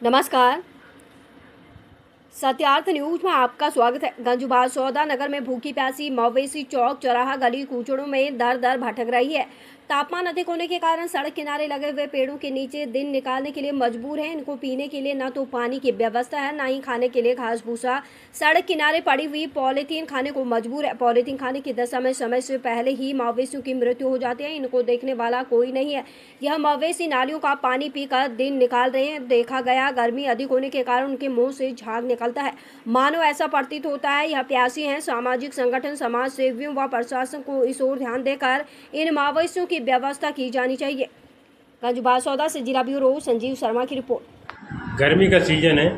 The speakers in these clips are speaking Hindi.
नमस्कार। सत्यार्थ न्यूज में आपका स्वागत है। गंजबाज सौदा नगर में भूखी प्यासी मवेशी चौक चौराहा गली कूचड़ों में दर दर भटक रही है। तापमान अधिक होने के कारण सड़क किनारे लगे हुए पेड़ों के नीचे दिन निकालने के लिए मजबूर हैं। इनको पीने के लिए न तो पानी की व्यवस्था है, न ही खाने के लिए घास भूसा। सड़क किनारे पड़ी हुई पॉलीथीन खाने को मजबूर है। पॉलीथीन खाने की दशा में समय से पहले ही मवेशियों की मृत्यु हो जाती है। इनको देखने वाला कोई नहीं है। यह मवेशी नालियों का पानी पीकर दिन निकाल रहे हैं। देखा गया गर्मी अधिक होने के कारण उनके मुंह से झाग निकलता है, मानो ऐसा प्रतीत होता है यह प्यासी हैं। सामाजिक संगठन, समाज सेवियों व प्रशासन को इस ओर ध्यान देकर इन मवेशियों की व्यवस्था की जानी चाहिए। गंजबाज सौदा से जिला ब्यूरो संजीव शर्मा की रिपोर्ट। गर्मी का सीजन है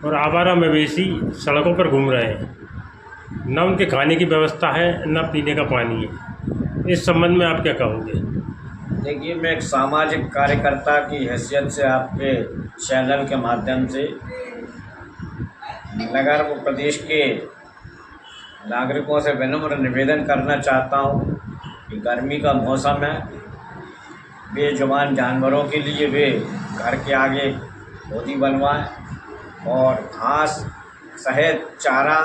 और आवारा मवेशी सड़कों पर घूम रहे हैं। न उनके खाने की व्यवस्था है, न पीने का पानी है। इस संबंध में आप क्या कहोगे? देखिए, मैं एक सामाजिक कार्यकर्ता की हैसियत से आपके चैनल के माध्यम से नगर व प्रदेश के नागरिकों से विनम्र निवेदन करना चाहता हूँ कि गर्मी का मौसम है। बेजुबान जानवरों के लिए वे घर के आगे होदी बनवाएं और घास, शहद, चारा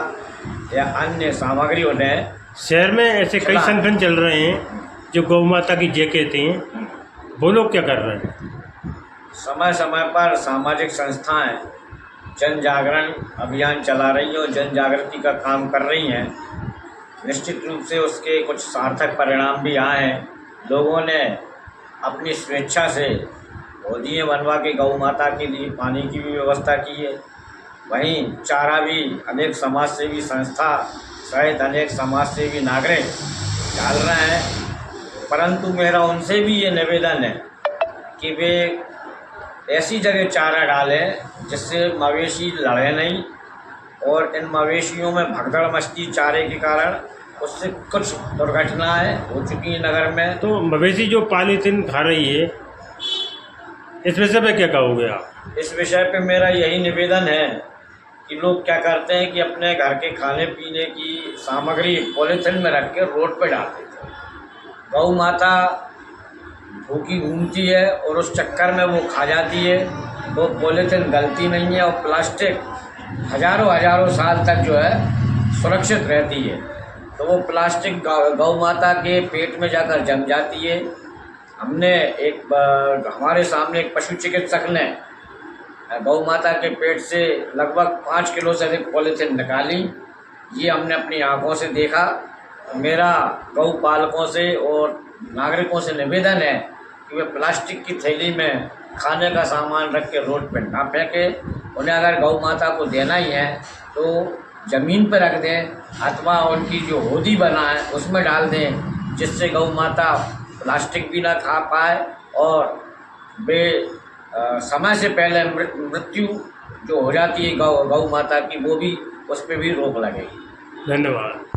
या अन्य सामग्री उन्हें। शहर में ऐसे कई संगठन चल रहे हैं जो गौ माता की जय कहते हैं, वो लोग क्या कर रहे हैं? समय समय पर सामाजिक संस्थाएं जन जागरण अभियान चला रही हैं और जन जागृति का काम कर रही हैं। निश्चित रूप से उसके कुछ सार्थक परिणाम भी आए हैं। लोगों ने अपनी स्वेच्छा से होदियाँ बनवा के गौ माता के लिए पानी की भी व्यवस्था की है। वहीं चारा भी अनेक समाज सेवी संस्था सहित अनेक समाज सेवी नागरिक डाल रहे हैं। परंतु मेरा उनसे भी ये निवेदन है कि वे ऐसी जगह चारा डालें जिससे मवेशी लड़े नहीं, और इन मवेशियों में भगदड़ मचती चारे के कारण उससे कुछ दुर्घटनाएं हो चुकी हैं नगर में। तो मवेशी जो पॉलीथीन खा रही है, इस विषय पे क्या कहोगे आप? इस विषय पे मेरा यही निवेदन है कि लोग क्या करते हैं कि अपने घर के खाने पीने की सामग्री पॉलीथीन में रख के रोड पे डाल देते हैं। गौ माता भूखी घूमती है और उस चक्कर में वो खा जाती है। वो पॉलीथीन गलती नहीं है और प्लास्टिक हजारों साल तक जो है सुरक्षित रहती है। तो वो प्लास्टिक गौ माता के पेट में जाकर जम जाती है। हमने हमारे सामने एक पशु चिकित्सक ने गौ माता के पेट से लगभग 5 किलो से अधिक पॉलीथीन निकाली। ये हमने अपनी आंखों से देखा। मेरा गौ पालकों से और नागरिकों से निवेदन है कि वे प्लास्टिक की थैली में खाने का सामान रख के रोड पर ना फेंकें। उन्हें अगर गौ माता को देना ही है तो ज़मीन पर रख दें अथवा उनकी जो होदी बना है उसमें डाल दें, जिससे गौ माता प्लास्टिक भी ना खा पाए और वे समय से पहले मृत्यु जो हो जाती है गौ माता की, वो भी उस पर भी रोक लगेगी। धन्यवाद।